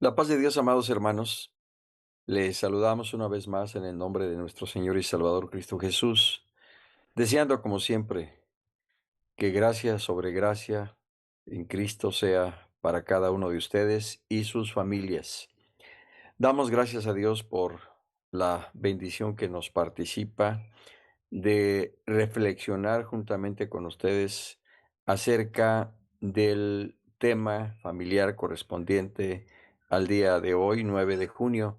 La paz de Dios, amados hermanos, les saludamos una vez más en el nombre de nuestro Señor y Salvador Cristo Jesús, deseando como siempre que gracia sobre gracia en Cristo sea para cada uno de ustedes y sus familias. Damos gracias a Dios por la bendición que nos participa de reflexionar juntamente con ustedes acerca del tema familiar correspondiente al día de hoy, 9 de junio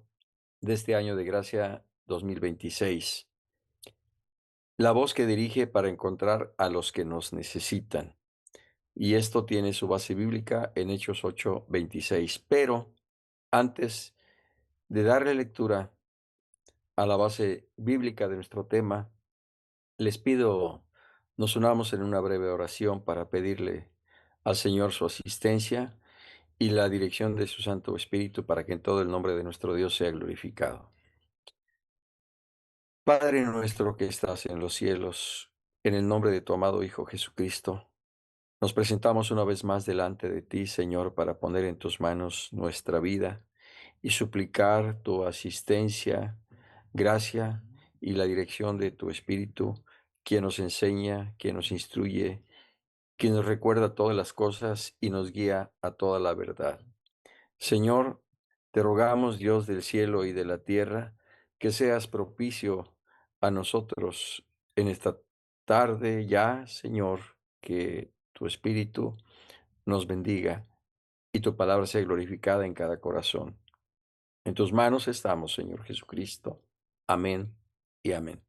de este año de gracia 2026. La voz que dirige para encontrar a los que nos necesitan. Y esto tiene su base bíblica en Hechos 8:26. Pero antes de darle lectura a la base bíblica de nuestro tema, les pido nos unamos en una breve oración para pedirle al Señor su asistencia y la dirección de su Santo Espíritu para que en todo el nombre de nuestro Dios sea glorificado. Padre nuestro que estás en los cielos, en el nombre de tu amado Hijo Jesucristo, nos presentamos una vez más delante de ti, Señor, para poner en tus manos nuestra vida y suplicar tu asistencia, gracia y la dirección de tu Espíritu, quien nos enseña, quien nos instruye, quien nos recuerda todas las cosas y nos guía a toda la verdad. Señor, te rogamos, Dios del cielo y de la tierra, que seas propicio a nosotros en esta tarde ya, Señor, que tu Espíritu nos bendiga y tu palabra sea glorificada en cada corazón. En tus manos estamos, Señor Jesucristo. Amén y amén.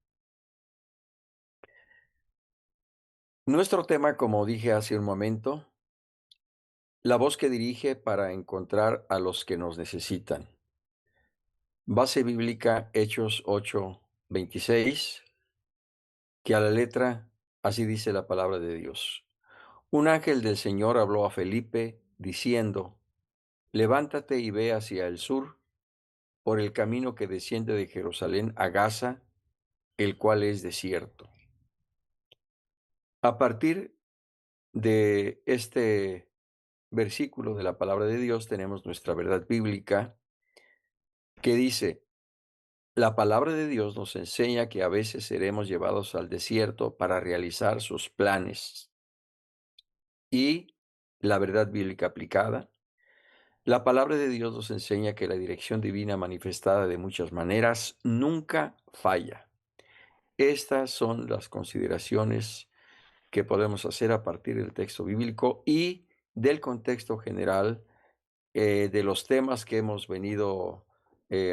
Nuestro tema, como dije hace un momento, la voz que dirige para encontrar a los que nos necesitan. Base bíblica Hechos 8:26, que a la letra así dice la palabra de Dios. Un ángel del Señor habló a Felipe diciendo, levántate y ve hacia el sur por el camino que desciende de Jerusalén a Gaza, el cual es desierto. A partir de este versículo de la palabra de Dios tenemos nuestra verdad bíblica que dice, la palabra de Dios nos enseña que a veces seremos llevados al desierto para realizar sus planes. Y la verdad bíblica aplicada, la palabra de Dios nos enseña que la dirección divina manifestada de muchas maneras nunca falla. Estas son las consideraciones que podemos hacer a partir del texto bíblico y del contexto general de los temas que hemos venido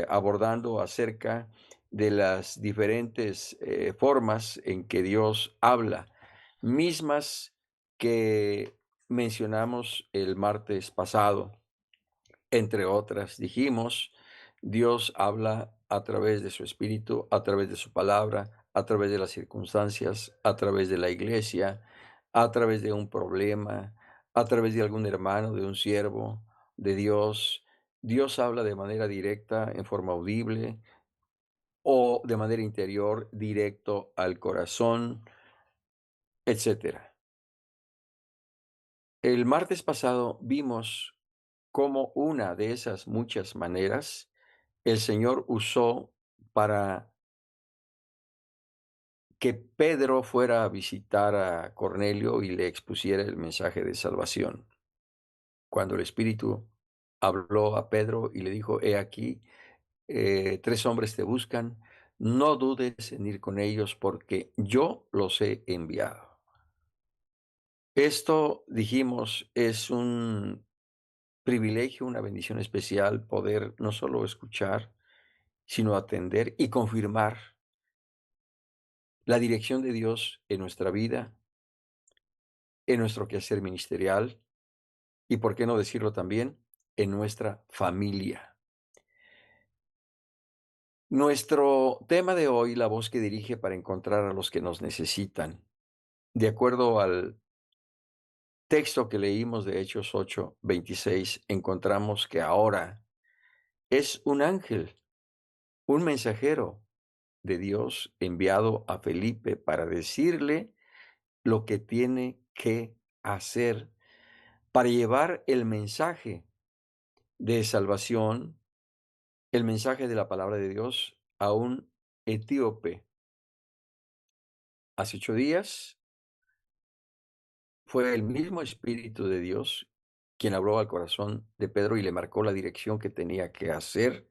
abordando acerca de las diferentes formas en que Dios habla, mismas que mencionamos el martes pasado. Entre otras, dijimos, Dios habla a través de su espíritu, a través de su palabra, a través de las circunstancias, a través de la iglesia, a través de un problema, a través de algún hermano, de un siervo, de Dios. Dios habla de manera directa, en forma audible o de manera interior, directo al corazón, etcétera. El martes pasado vimos cómo una de esas muchas maneras el Señor usó para que Pedro fuera a visitar a Cornelio y le expusiera el mensaje de salvación. Cuando el Espíritu habló a Pedro y le dijo, he aquí, 3 hombres te buscan, no dudes en ir con ellos porque yo los he enviado. Esto, dijimos, es un privilegio, una bendición especial poder no solo escuchar, sino atender y confirmar la dirección de Dios en nuestra vida, en nuestro quehacer ministerial y, por qué no decirlo también, en nuestra familia. Nuestro tema de hoy, la voz que dirige para encontrar a los que nos necesitan. De acuerdo al texto que leímos de Hechos 8:26, encontramos que ahora es un ángel, un mensajero de Dios enviado a Felipe para decirle lo que tiene que hacer, para llevar el mensaje de salvación, el mensaje de la palabra de Dios a un etíope. Hace 8 días fue el mismo Espíritu de Dios quien habló al corazón de Pedro y le marcó la dirección que tenía que hacer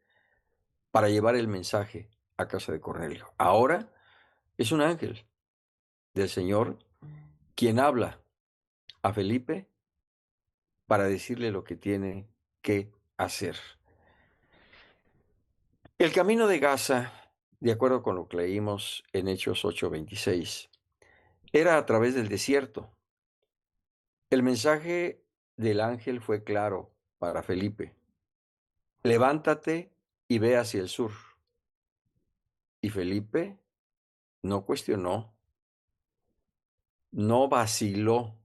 para llevar el mensaje a casa de Cornelio. Ahora es un ángel del Señor quien habla a Felipe para decirle lo que tiene que hacer. El camino de Gaza, de acuerdo con lo que leímos en Hechos 8:26, era a través del desierto. El mensaje del ángel fue claro para Felipe: levántate y ve hacia el sur. Y Felipe no cuestionó, no vaciló,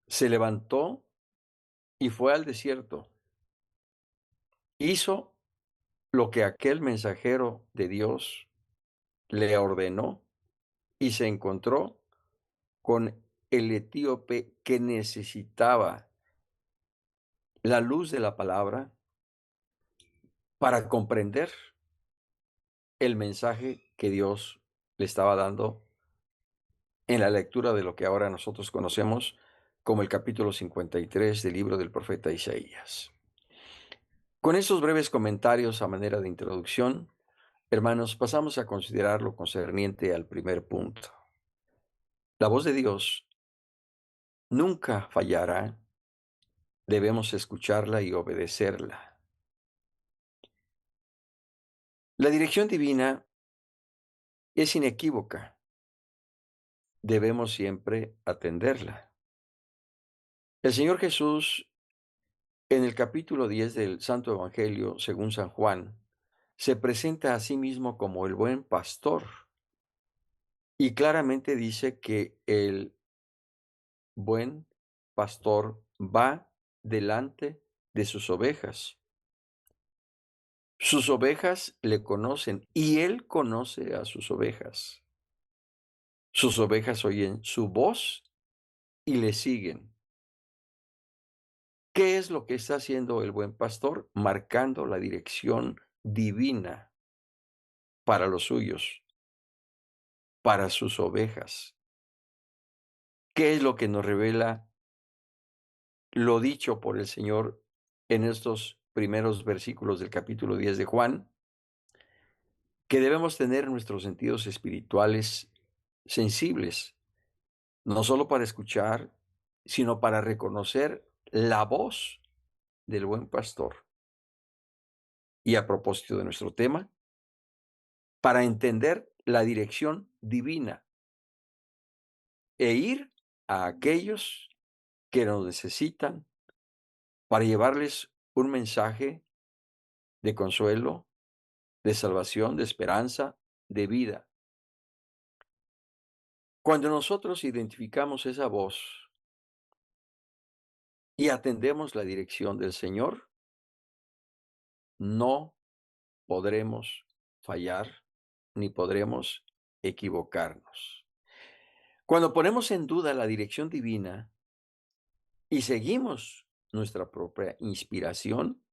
se levantó y fue al desierto. Hizo lo que aquel mensajero de Dios le ordenó y se encontró con el etíope que necesitaba la luz de la palabra para comprender el mensaje que Dios le estaba dando en la lectura de lo que ahora nosotros conocemos como el capítulo 53 del libro del profeta Isaías. Con estos breves comentarios a manera de introducción, hermanos, pasamos a considerar lo concerniente al primer punto. La voz de Dios nunca fallará, debemos escucharla y obedecerla. La dirección divina es inequívoca, debemos siempre atenderla. El Señor Jesús, en el capítulo 10 del Santo Evangelio, según San Juan, se presenta a sí mismo como el buen pastor y claramente dice que el buen pastor va delante de sus ovejas. Sus ovejas le conocen y él conoce a sus ovejas. Sus ovejas oyen su voz y le siguen. ¿Qué es lo que está haciendo el buen pastor? Marcando la dirección divina para los suyos, para sus ovejas. ¿Qué es lo que nos revela lo dicho por el Señor en estos primeros versículos del capítulo 10 de Juan? Que debemos tener nuestros sentidos espirituales sensibles, no solo para escuchar, sino para reconocer la voz del buen pastor. Y a propósito de nuestro tema, para entender la dirección divina e ir a aquellos que nos necesitan para llevarles un mensaje de consuelo, de salvación, de esperanza, de vida. Cuando nosotros identificamos esa voz y atendemos la dirección del Señor, no podremos fallar ni podremos equivocarnos. Cuando ponemos en duda la dirección divina y seguimos nuestra propia inspiración,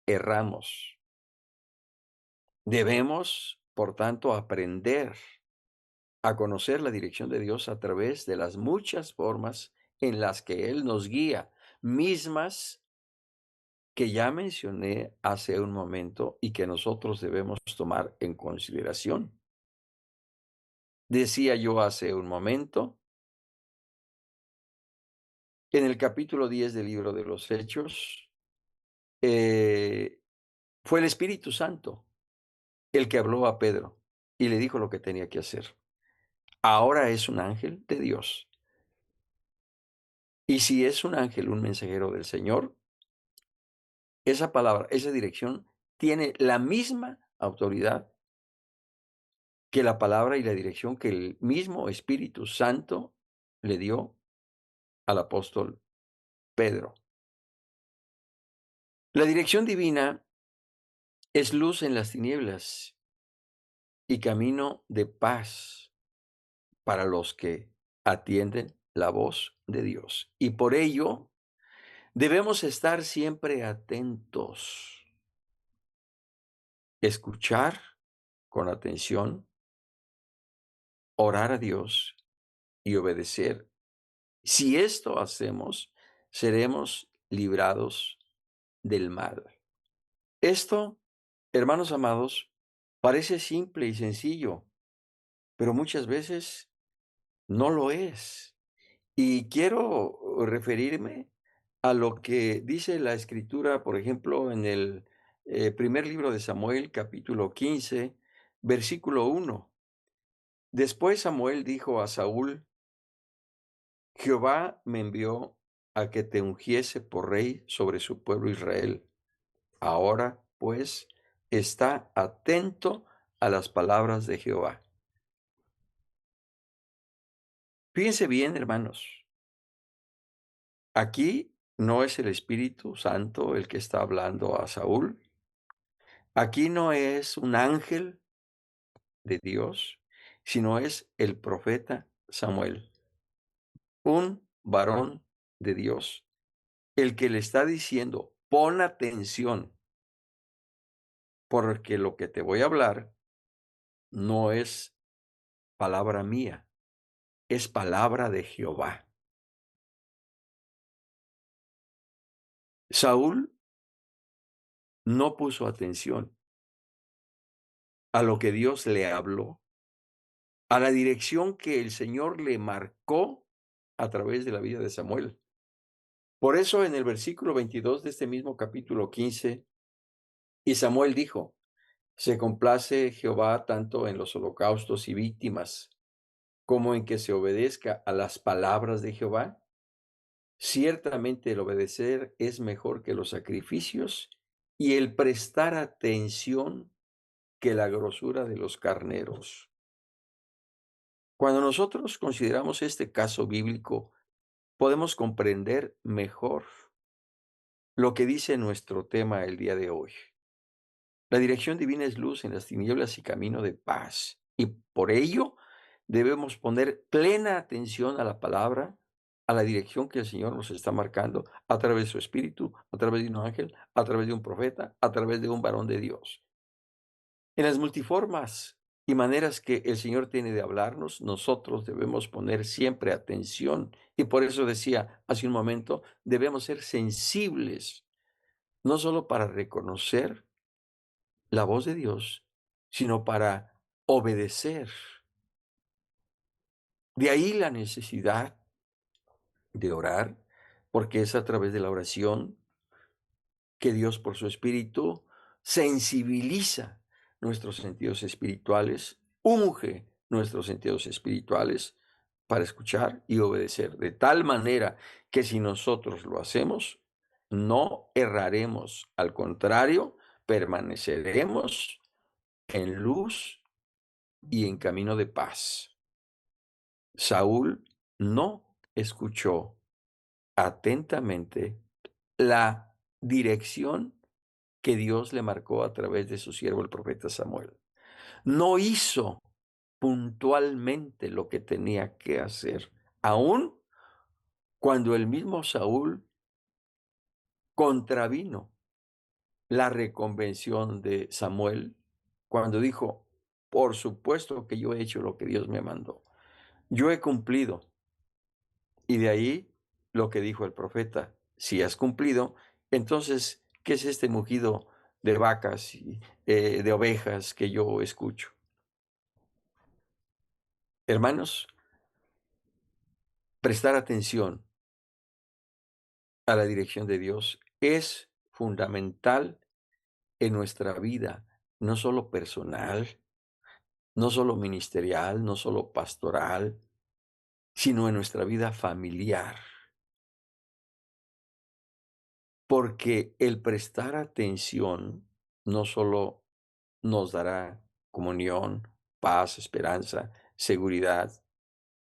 erramos. Debemos, por tanto, aprender a conocer la dirección de Dios a través de las muchas formas en las que Él nos guía, mismas que ya mencioné hace un momento y que nosotros debemos tomar en consideración. Decía yo hace un momento, en el capítulo 10 del libro de los Hechos, eh, fue el Espíritu Santo el que habló a Pedro y le dijo lo que tenía que hacer. Ahora es un ángel de Dios. Y si es un ángel, un mensajero del Señor, esa palabra, esa dirección, tiene la misma autoridad que la palabra y la dirección que el mismo Espíritu Santo le dio al apóstol Pedro. La dirección divina es luz en las tinieblas y camino de paz para los que atienden la voz de Dios. Y por ello Debemos estar siempre atentos, escuchar con atención, orar a Dios y obedecer. Si esto hacemos, seremos librados del mal. Esto, hermanos amados, parece simple y sencillo, pero muchas veces no lo es. Y quiero referirme a lo que dice la Escritura, por ejemplo, en el primer libro de Samuel, capítulo 15, versículo 1. Después Samuel dijo a Saúl: Jehová me envió a que te ungiese por rey sobre su pueblo Israel. Ahora, pues, está atento a las palabras de Jehová. Fíjense bien, hermanos, aquí no es el Espíritu Santo el que está hablando a Saúl. Aquí no es un ángel de Dios, sino es el profeta Samuel, un varón de Dios, el que le está diciendo: pon atención, porque lo que te voy a hablar no es palabra mía, es palabra de Jehová. Saúl no puso atención a lo que Dios le habló, a la dirección que el Señor le marcó a través de la vida de Samuel. Por eso en el versículo 22 de este mismo capítulo 15, y Samuel dijo: se complace Jehová tanto en los holocaustos y víctimas, como en que se obedezca a las palabras de Jehová. Ciertamente el obedecer es mejor que los sacrificios, y el prestar atención que la grosura de los carneros. Cuando nosotros consideramos este caso bíblico, podemos comprender mejor lo que dice nuestro tema el día de hoy. La dirección divina es luz en las tinieblas y camino de paz. Y por ello debemos poner plena atención a la palabra, a la dirección que el Señor nos está marcando a través de su Espíritu, a través de un ángel, a través de un profeta, a través de un varón de Dios. En las multiformas y maneras que el Señor tiene de hablarnos, nosotros debemos poner siempre atención. Y por eso decía hace un momento, debemos ser sensibles, no solo para reconocer la voz de Dios, sino para obedecer. De ahí la necesidad de orar, porque es a través de la oración que Dios, por su Espíritu, sensibiliza nuestros sentidos espirituales, unge nuestros sentidos espirituales para escuchar y obedecer, de tal manera que si nosotros lo hacemos, no erraremos, al contrario, permaneceremos en luz y en camino de paz. Saúl no escuchó atentamente la dirección que Dios le marcó a través de su siervo el profeta Samuel. No hizo puntualmente lo que tenía que hacer, aun cuando el mismo Saúl contravino la reconvención de Samuel, cuando dijo: por supuesto que yo he hecho lo que Dios me mandó, yo he cumplido. Y de ahí lo que dijo el profeta: si has cumplido, entonces, ¿qué es este mugido de vacas y de ovejas que yo escucho? Hermanos, prestar atención a la dirección de Dios es fundamental en nuestra vida, no solo personal, no solo ministerial, no solo pastoral, sino en nuestra vida familiar. Porque el prestar atención no solo nos dará comunión, paz, esperanza, seguridad,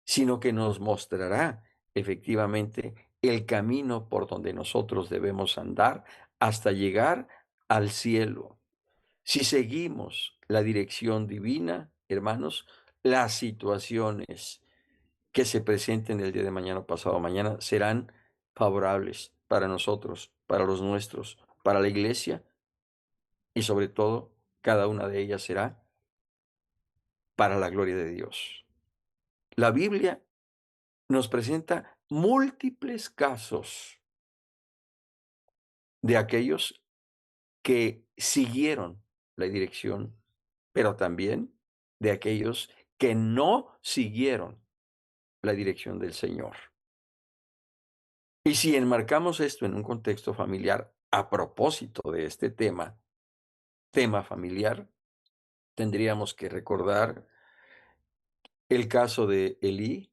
sino que nos mostrará efectivamente el camino por donde nosotros debemos andar hasta llegar al cielo. Si seguimos la dirección divina, hermanos, las situaciones que se presenten el día de mañana o pasado mañana serán favorables. para nosotros, para los nuestros, para la iglesia y sobre todo, cada una de ellas será para la gloria de Dios. La Biblia nos presenta múltiples casos de aquellos que siguieron la dirección, pero también de aquellos que no siguieron la dirección del Señor. Y si enmarcamos esto en un contexto familiar, a propósito de este tema familiar, tendríamos que recordar el caso de Elí,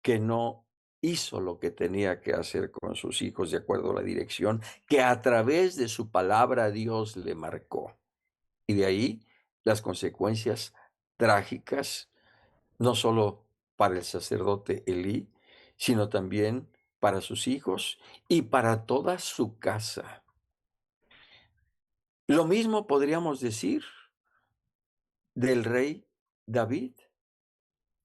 que no hizo lo que tenía que hacer con sus hijos de acuerdo a la dirección que a través de su palabra Dios le marcó. Y de ahí las consecuencias trágicas, no solo para el sacerdote Elí, sino también para sus hijos y para toda su casa. Lo mismo podríamos decir del rey David,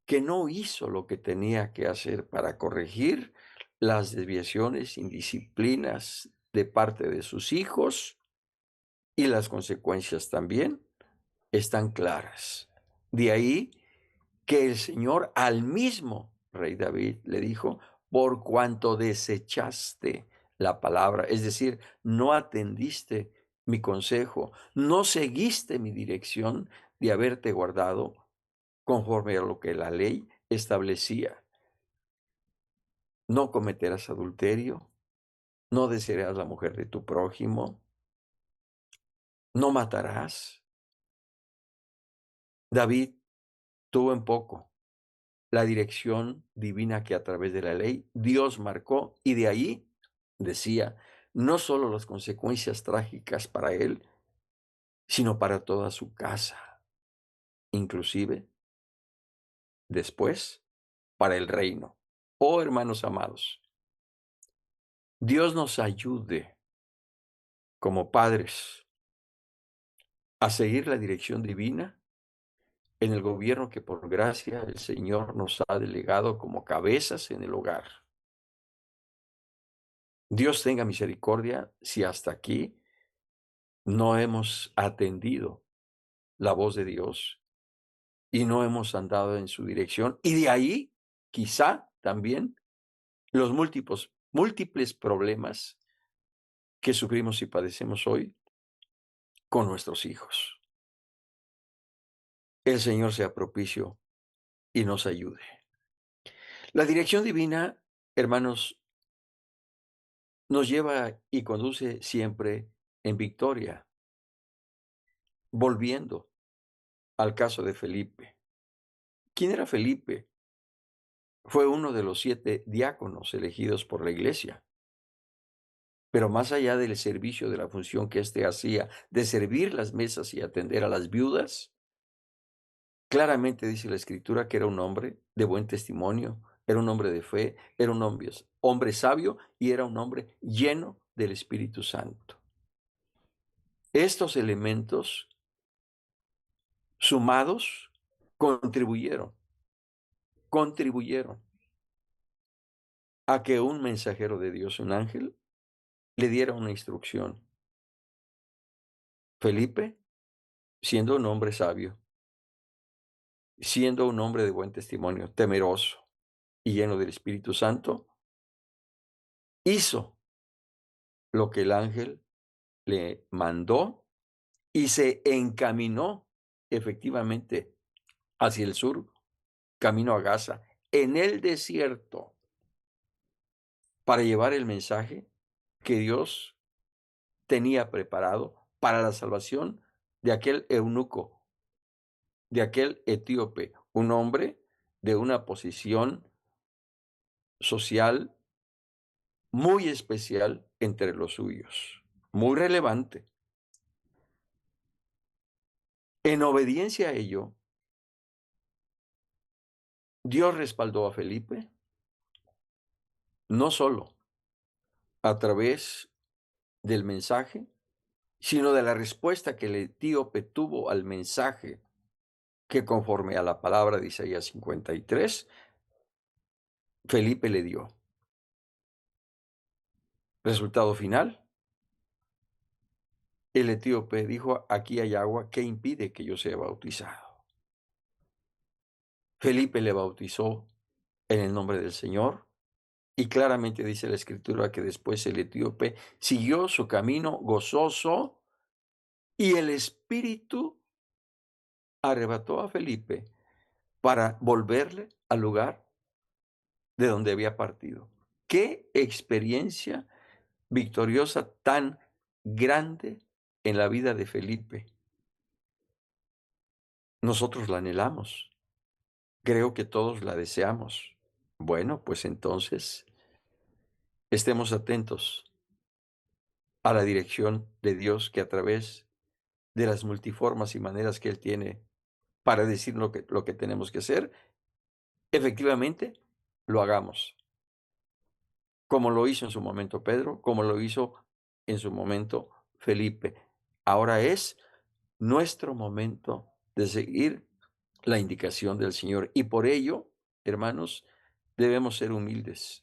que no hizo lo que tenía que hacer para corregir las desviaciones, indisciplinas de parte de sus hijos, y las consecuencias también están claras. De ahí que el Señor al mismo rey David le dijo: por cuanto desechaste la palabra, es decir, no atendiste mi consejo, no seguiste mi dirección de haberte guardado conforme a lo que la ley establecía. No cometerás adulterio, no desearás la mujer de tu prójimo, no matarás. David tuvo en poco la dirección divina que a través de la ley Dios marcó, y de ahí decía no solo las consecuencias trágicas para él, sino para toda su casa, inclusive después para el reino. Oh, hermanos amados, Dios nos ayude como padres a seguir la dirección divina en el gobierno que por gracia el Señor nos ha delegado como cabezas en el hogar. Dios tenga misericordia si hasta aquí no hemos atendido la voz de Dios y no hemos andado en su dirección. Y de ahí, quizá también, los múltiples problemas que sufrimos y padecemos hoy con nuestros hijos. El Señor sea propicio y nos ayude. La dirección divina, hermanos, nos lleva y conduce siempre en victoria. Volviendo al caso de Felipe. ¿Quién era Felipe? Fue uno de los 7 diáconos elegidos por la iglesia. Pero más allá del servicio, de la función que éste hacía, de servir las mesas y atender a las viudas, claramente dice la Escritura que era un hombre de buen testimonio, era un hombre de fe, era un hombre sabio y era un hombre lleno del Espíritu Santo. Estos elementos sumados contribuyeron a que un mensajero de Dios, un ángel, le diera una instrucción. Felipe, siendo un hombre sabio, siendo un hombre de buen testimonio, temeroso y lleno del Espíritu Santo, hizo lo que el ángel le mandó y se encaminó efectivamente hacia el sur, camino a Gaza, en el desierto, para llevar el mensaje que Dios tenía preparado para la salvación de aquel eunuco, de aquel etíope, un hombre de una posición social muy especial entre los suyos, muy relevante. En obediencia a ello, Dios respaldó a Felipe, no solo a través del mensaje, sino de la respuesta que el etíope tuvo al mensaje que conforme a la palabra de Isaías 53, Felipe le dio. Resultado final, el etíope dijo: "Aquí hay agua, ¿qué impide que yo sea bautizado?". Felipe le bautizó en el nombre del Señor, y claramente dice la Escritura que después el etíope siguió su camino gozoso, y el Espíritu arrebató a Felipe para volverle al lugar de donde había partido. Qué experiencia victoriosa tan grande en la vida de Felipe. Nosotros la anhelamos, creo que todos la deseamos. Bueno, pues entonces estemos atentos a la dirección de Dios, que a través de las multiformas y maneras que Él tiene para decir lo que tenemos que hacer, efectivamente lo hagamos, como lo hizo en su momento Pedro, como lo hizo en su momento Felipe. Ahora es nuestro momento de seguir la indicación del Señor, y por ello, hermanos, debemos ser humildes,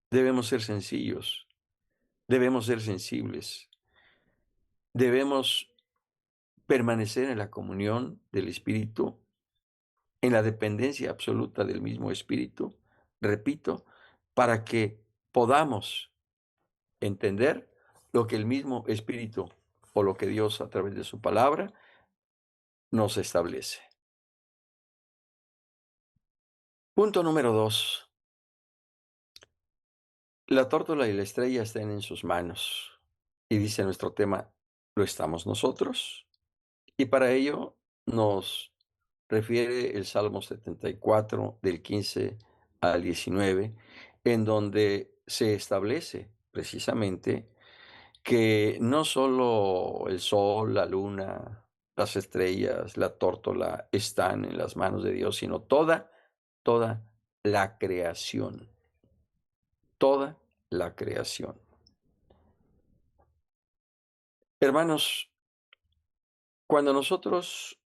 debemos ser sencillos, debemos ser sensibles, debemos permanecer en la comunión del Espíritu, en la dependencia absoluta del mismo Espíritu, repito, para que podamos entender lo que el mismo Espíritu o lo que Dios a través de su palabra nos establece. Punto número 2: la tórtola y la estrella están en sus manos. Y dice nuestro tema, ¿lo estamos nosotros? Y para ello nos refiere el Salmo 74, del 15 al 19, en donde se establece precisamente que no solo el sol, la luna, las estrellas, la tórtola están en las manos de Dios, sino toda la creación, toda la creación. Hermanos, cuando nosotros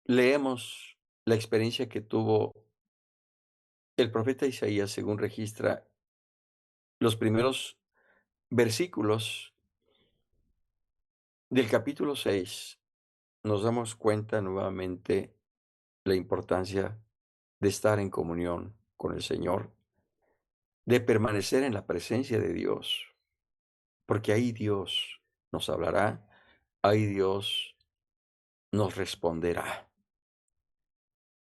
leemos la experiencia que tuvo el profeta Isaías, según registra los primeros versículos del capítulo 6, nos damos cuenta nuevamente la importancia de estar en comunión con el Señor, de permanecer en la presencia de Dios, porque ahí Dios nos hablará, ahí Dios nos responderá.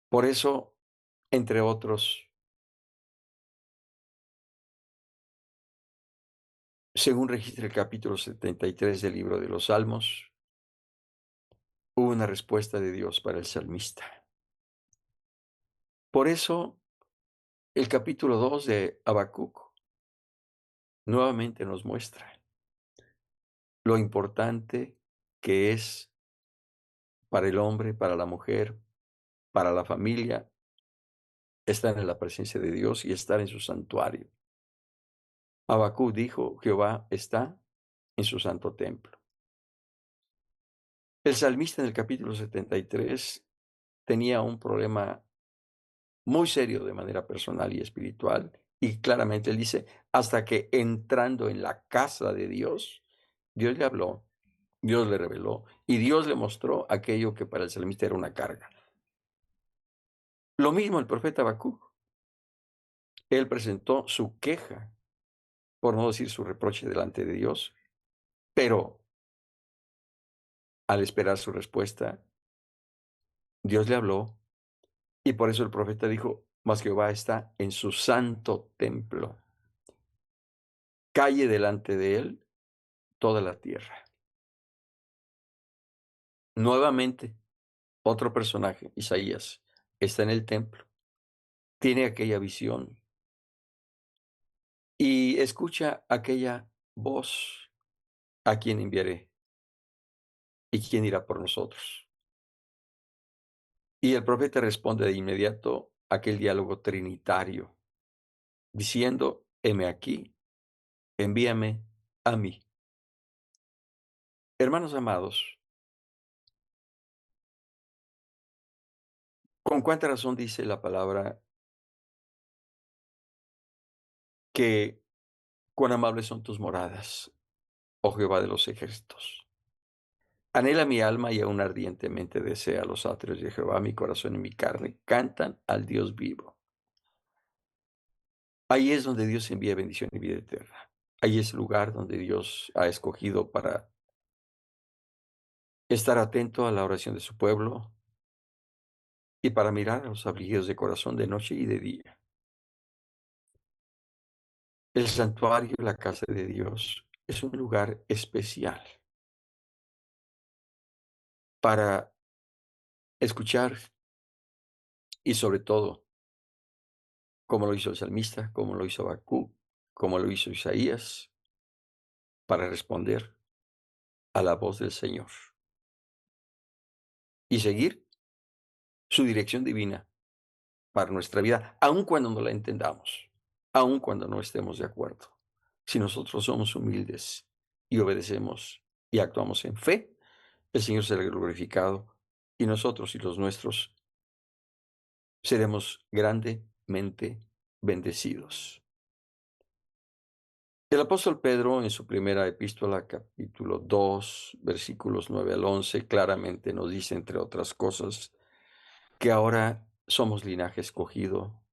Por eso, entre otros, según registra el capítulo 73 del libro de los Salmos, hubo una respuesta de Dios para el salmista. Por eso, el capítulo 2 de Habacuc nuevamente nos muestra lo importante que es para el hombre, para la mujer, para la familia, estar en la presencia de Dios y estar en su santuario. Habacuc dijo: Jehová está en su santo templo. El salmista en el capítulo 73 tenía un problema muy serio de manera personal y espiritual, y claramente él dice: hasta que entrando en la casa de Dios, Dios le habló, Dios le reveló y Dios le mostró aquello que para el salmista era una carga. Lo mismo el profeta Habacuc. Él presentó su queja, por no decir su reproche delante de Dios, pero al esperar su respuesta, Dios le habló, y por eso el profeta dijo: mas Jehová está en su santo templo, calle delante de él toda la tierra. Nuevamente, otro personaje, Isaías, está en el templo, tiene aquella visión y escucha aquella voz: ¿a quién enviaré? ¿Y quién irá por nosotros? Y el profeta responde de inmediato aquel diálogo trinitario, diciendo: heme aquí, envíame a mí. Hermanos amados, ¿con cuánta razón dice la palabra que Cuán amables son tus moradas, oh Jehová de los ejércitos. Anhela mi alma y aún ardientemente desea los atrios de Jehová. Mi corazón y mi carne cantan al Dios vivo. Ahí es donde Dios envía bendición y vida eterna. Ahí es el lugar donde Dios ha escogido para estar atento a la oración de su pueblo y para mirar a los afligidos de corazón de noche y de día. El santuario, la casa de Dios, es un lugar especial para escuchar y sobre todo, como lo hizo el salmista, como lo hizo Habacuc, como lo hizo Isaías, para responder a la voz del Señor y seguir su dirección divina para nuestra vida, aun cuando no la entendamos, aun cuando no estemos de acuerdo. Si nosotros somos humildes y obedecemos y actuamos en fe, el Señor será glorificado y nosotros y los nuestros seremos grandemente bendecidos. El apóstol Pedro, en su primera epístola, capítulo 2, versículos 9 al 11, claramente nos dice, entre otras cosas, que ahora somos linaje escogido,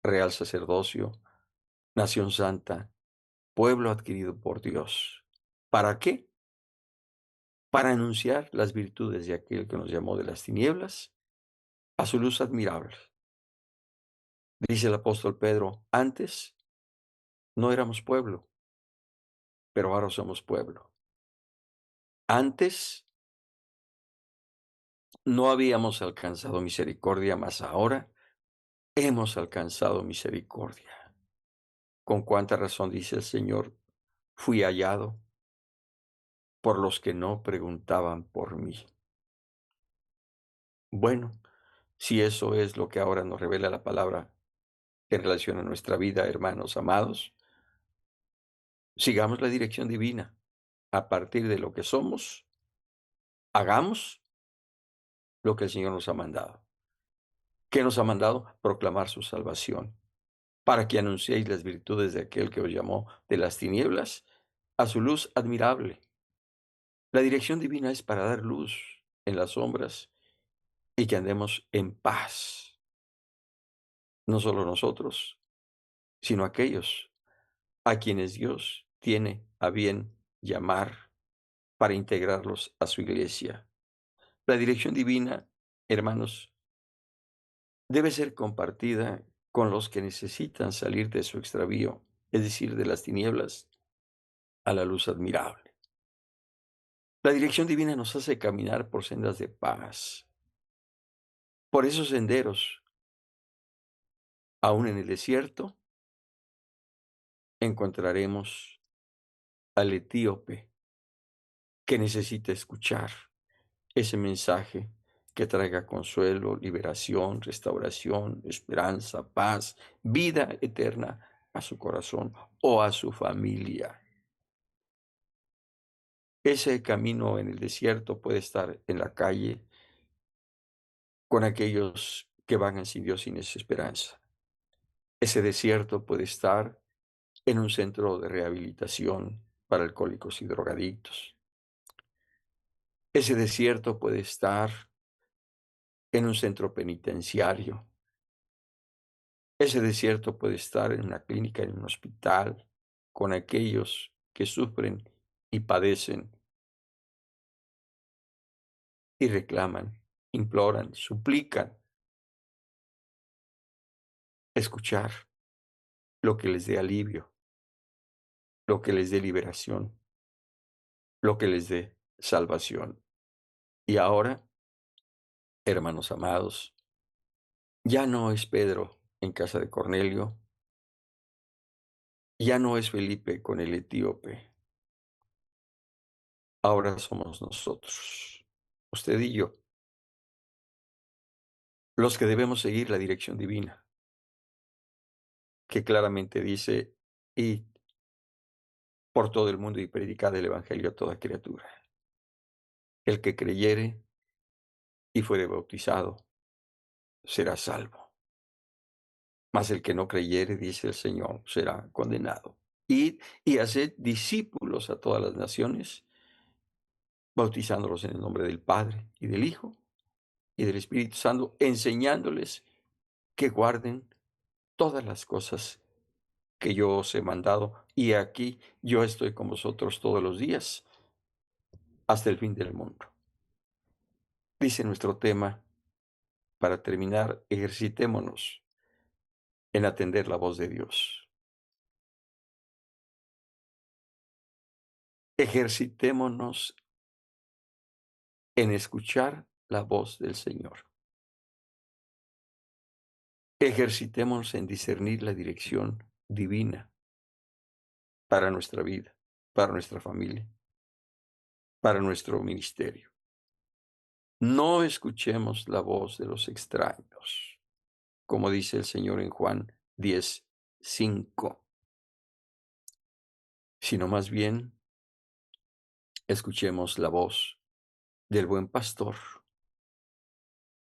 real sacerdocio, nación santa, pueblo adquirido por Dios. ¿Para qué? Para anunciar las virtudes de aquel que nos llamó de las tinieblas a su luz admirable. Dice el apóstol Pedro, antes no éramos pueblo, pero ahora somos pueblo. Antes no habíamos alcanzado misericordia, mas ahora hemos alcanzado misericordia. Con cuánta razón, dice el Señor, fui hallado por los que no preguntaban por mí. Bueno, si eso es lo que ahora nos revela la palabra en relación a nuestra vida, hermanos amados, sigamos la dirección divina. A partir de lo que somos, hagamos lo que el Señor nos ha mandado. ¿Qué nos ha mandado? Proclamar su salvación, para que anunciéis las virtudes de aquel que os llamó de las tinieblas a su luz admirable. La dirección divina es para dar luz en las sombras y que andemos en paz, no solo nosotros, sino aquellos a quienes Dios tiene a bien llamar para integrarlos a su iglesia. La dirección divina, hermanos, debe ser compartida con los que necesitan salir de su extravío, es decir, de las tinieblas a la luz admirable. La dirección divina nos hace caminar por sendas de paz. Por esos senderos, aún en el desierto, encontraremos al etíope que necesita escuchar ese mensaje que traiga consuelo, liberación, restauración, esperanza, paz, vida eterna a su corazón o a su familia. Ese camino en el desierto puede estar en la calle con aquellos que vagan sin Dios, sin esa esperanza. Ese desierto puede estar en un centro de rehabilitación para alcohólicos y drogadictos. Ese desierto puede estar en un centro penitenciario. Ese desierto puede estar en una clínica, en un hospital, con aquellos que sufren y padecen y reclaman, imploran, suplican escuchar lo que les dé alivio, lo que les dé liberación, lo que les dé salvación. Y ahora, hermanos amados, ya no es Pedro en casa de Cornelio, ya no es Felipe con el etíope, ahora somos nosotros, usted y yo, los que debemos seguir la dirección divina, que claramente dice, id por todo el mundo y predicad el evangelio a toda criatura. El que creyere y fuere bautizado será salvo, mas el que no creyere, dice el Señor, será condenado. Id y haced discípulos a todas las naciones, bautizándolos en el nombre del Padre y del Hijo y del Espíritu Santo, enseñándoles que guarden todas las cosas que yo os he mandado. Y aquí yo estoy con vosotros todos los días hasta el fin del mundo. Dice nuestro tema, para terminar, ejercitémonos en atender la voz de Dios. Ejercitémonos en escuchar la voz del Señor. Ejercitémonos en discernir la dirección divina para nuestra vida, para nuestra familia, para nuestro ministerio. No escuchemos la voz de los extraños, como dice el Señor en Juan 10:5, sino más bien escuchemos la voz del buen pastor,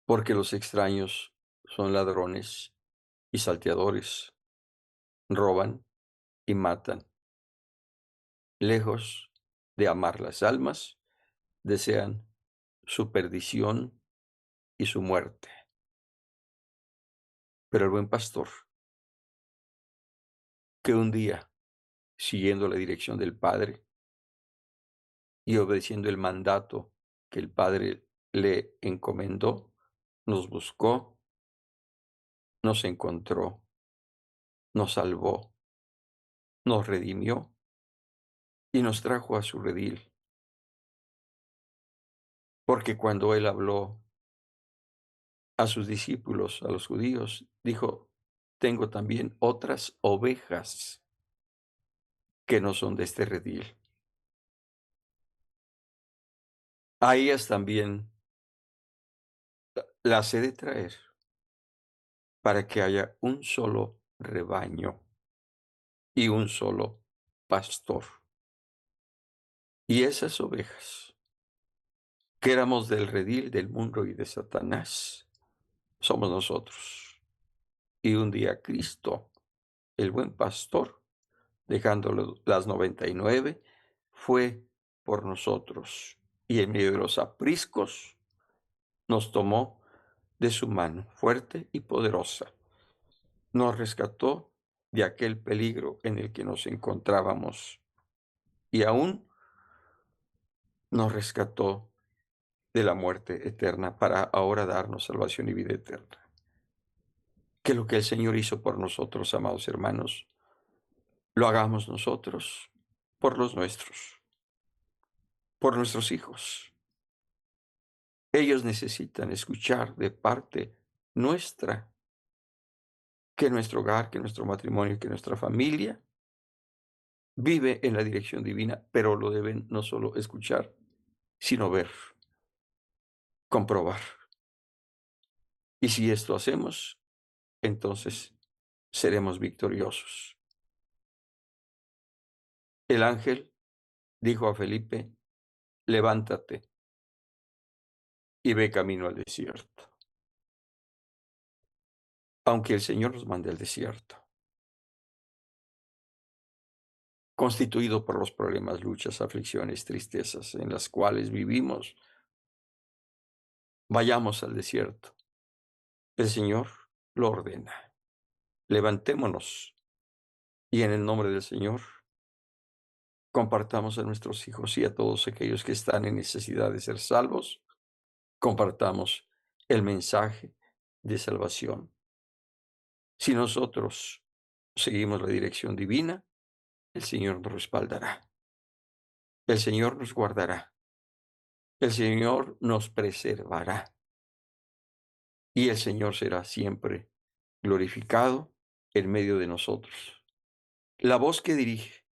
porque los extraños son ladrones y salteadores, roban y matan. Lejos de amar las almas, desean su perdición y su muerte. Pero el buen pastor, que un día, siguiendo la dirección del Padre y obedeciendo el mandato que el Padre le encomendó, nos buscó, nos encontró, nos salvó, nos redimió y nos trajo a su redil. Porque cuando él habló a sus discípulos, a los judíos, dijo: tengo también otras ovejas que no son de este redil. A ellas también las he de traer para que haya un solo rebaño y un solo pastor. Y esas ovejas, que éramos del redil del mundo y de Satanás, somos nosotros. Y un día Cristo, el buen pastor, dejándolo las 99, fue por nosotros. Y en medio de los apriscos nos tomó de su mano fuerte y poderosa. Nos rescató de aquel peligro en el que nos encontrábamos y aún nos rescató de la muerte eterna para ahora darnos salvación y vida eterna. Que lo que el Señor hizo por nosotros, amados hermanos, lo hagamos nosotros por los nuestros, por nuestros hijos. Ellos necesitan escuchar de parte nuestra que nuestro hogar, que nuestro matrimonio, que nuestra familia vive en la dirección divina, pero lo deben no solo escuchar, sino ver, comprobar. Y si esto hacemos, entonces seremos victoriosos. El ángel dijo a Felipe: levántate y ve camino al desierto. Aunque el Señor nos mande al desierto, constituido por los problemas, luchas, aflicciones, tristezas en las cuales vivimos, vayamos al desierto. El Señor lo ordena. Levantémonos y en el nombre del Señor compartamos a nuestros hijos y a todos aquellos que están en necesidad de ser salvos, compartamos el mensaje de salvación. Si nosotros seguimos la dirección divina, el Señor nos respaldará, el Señor nos guardará, el Señor nos preservará y el Señor será siempre glorificado en medio de nosotros. La voz que dirige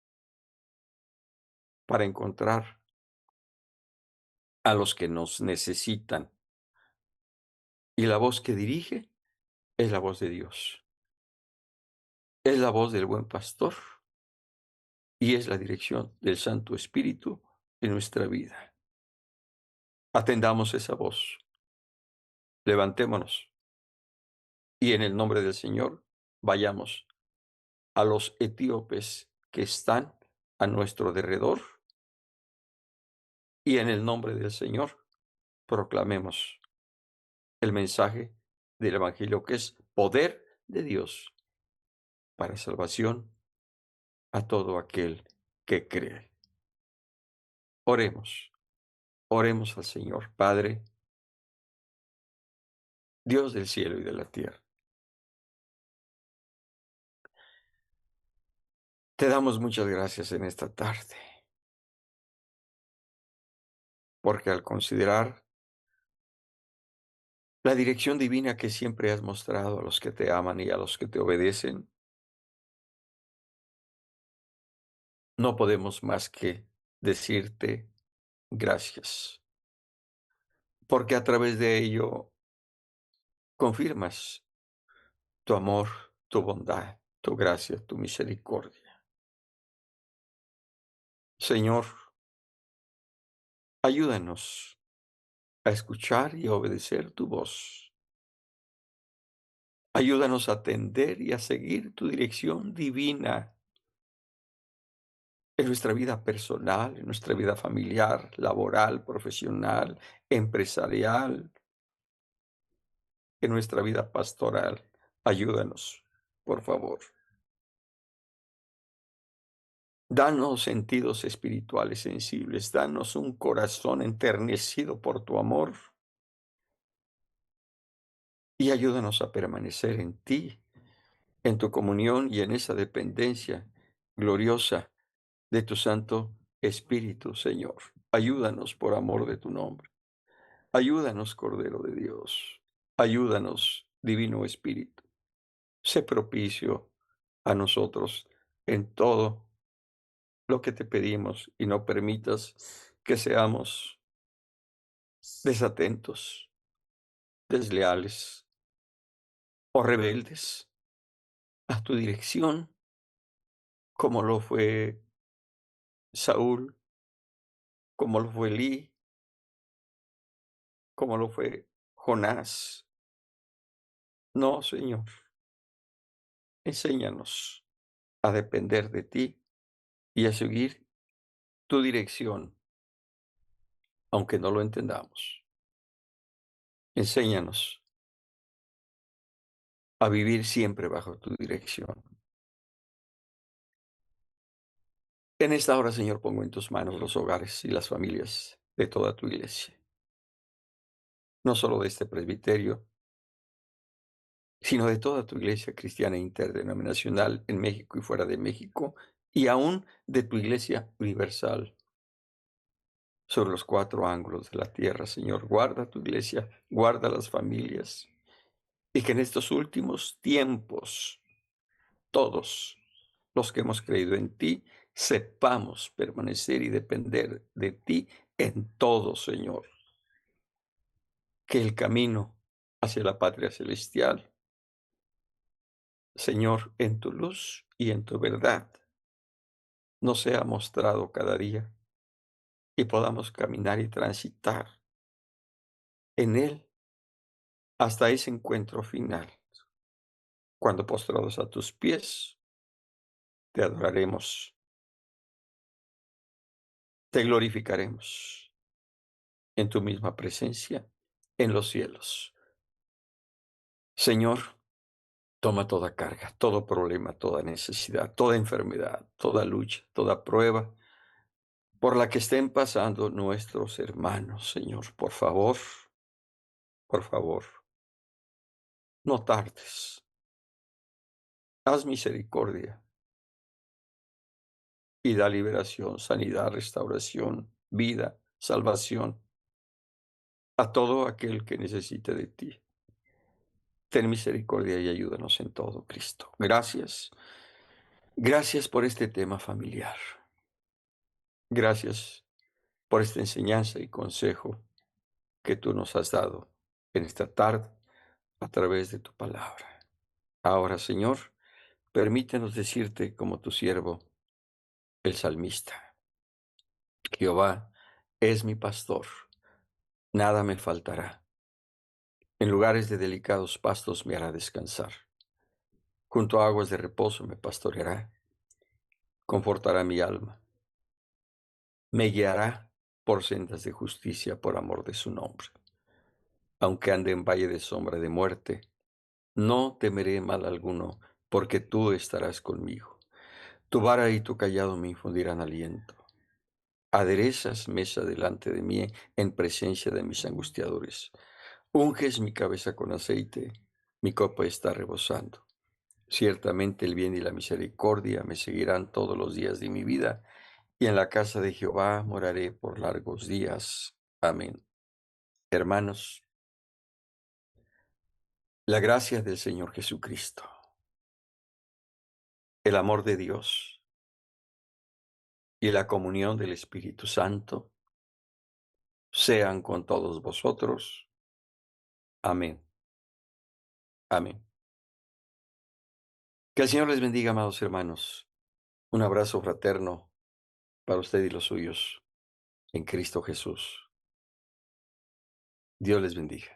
para encontrar a los que nos necesitan y la voz que dirige es la voz de Dios. Es la voz del buen pastor y es la dirección del Santo Espíritu en nuestra vida. Atendamos esa voz, levantémonos y en el nombre del Señor vayamos a los etíopes que están a nuestro derredor y en el nombre del Señor proclamemos el mensaje del Evangelio, que es poder de Dios para salvación a todo aquel que cree. Oremos, oremos al Señor. Padre, Dios del cielo y de la tierra, te damos muchas gracias en esta tarde, porque al considerar la dirección divina que siempre has mostrado a los que te aman y a los que te obedecen, no podemos más que decirte gracias, porque a través de ello confirmas tu amor, tu bondad, tu gracia, tu misericordia. Señor, ayúdanos a escuchar y a obedecer tu voz. Ayúdanos a atender y a seguir tu dirección divina en nuestra vida personal, en nuestra vida familiar, laboral, profesional, empresarial, en nuestra vida pastoral. Ayúdanos, por favor. Danos sentidos espirituales sensibles, danos un corazón enternecido por tu amor y ayúdanos a permanecer en ti, en tu comunión y en esa dependencia gloriosa de tu Santo Espíritu, Señor. Ayúdanos por amor de tu nombre. Ayúdanos, Cordero de Dios. Ayúdanos, Divino Espíritu. Sé propicio a nosotros en todo lo que te pedimos y no permitas que seamos desatentos, desleales o rebeldes a tu dirección, como lo fue Saúl, como lo fue Elí, como lo fue Jonás. No, Señor, enséñanos a depender de ti y a seguir tu dirección, aunque no lo entendamos. Enséñanos a vivir siempre bajo tu dirección. En esta hora, Señor, pongo en tus manos los hogares y las familias de toda tu iglesia, no solo de este presbiterio, sino de toda tu iglesia cristiana interdenominacional en México y fuera de México, y aún de tu iglesia universal sobre los cuatro ángulos de la tierra, Señor. Guarda tu iglesia, guarda las familias, y que en estos últimos tiempos todos los que hemos creído en ti sepamos permanecer y depender de ti en todo, Señor. Que el camino hacia la patria celestial, Señor, en tu luz y en tu verdad, nos sea mostrado cada día y podamos caminar y transitar en él hasta ese encuentro final, cuando postrados a tus pies te adoraremos, te glorificaremos en tu misma presencia en los cielos. Señor, toma toda carga, todo problema, toda necesidad, toda enfermedad, toda lucha, toda prueba por la que estén pasando nuestros hermanos, Señor. Por favor, no tardes. Haz misericordia y da liberación, sanidad, restauración, vida, salvación a todo aquel que necesite de ti. Ten misericordia y ayúdanos en todo, Cristo. Gracias. Gracias por este tema familiar. Gracias por esta enseñanza y consejo que tú nos has dado en esta tarde a través de tu palabra. Ahora, Señor, permítenos decirte como tu siervo, el salmista: Jehová es mi pastor, nada me faltará. En lugares de delicados pastos me hará descansar. Junto a aguas de reposo me pastoreará. confortará mi alma, me guiará por sendas de justicia por amor de su nombre. Aunque ande en valle de sombra de muerte, no temeré mal alguno, porque tú estarás conmigo. Tu vara y tu callado me infundirán aliento. Aderezas mesa delante de mí en presencia de mis angustiadores. Unges mi cabeza con aceite, mi copa está rebosando. Ciertamente el bien y la misericordia me seguirán todos los días de mi vida, y en la casa de Jehová moraré por largos días. Amén. Hermanos, la gracia del Señor Jesucristo, el amor de Dios y la comunión del Espíritu Santo sean con todos vosotros. Amén. Amén. Que el Señor les bendiga, amados hermanos. Un abrazo fraterno para usted y los suyos en Cristo Jesús. Dios les bendiga.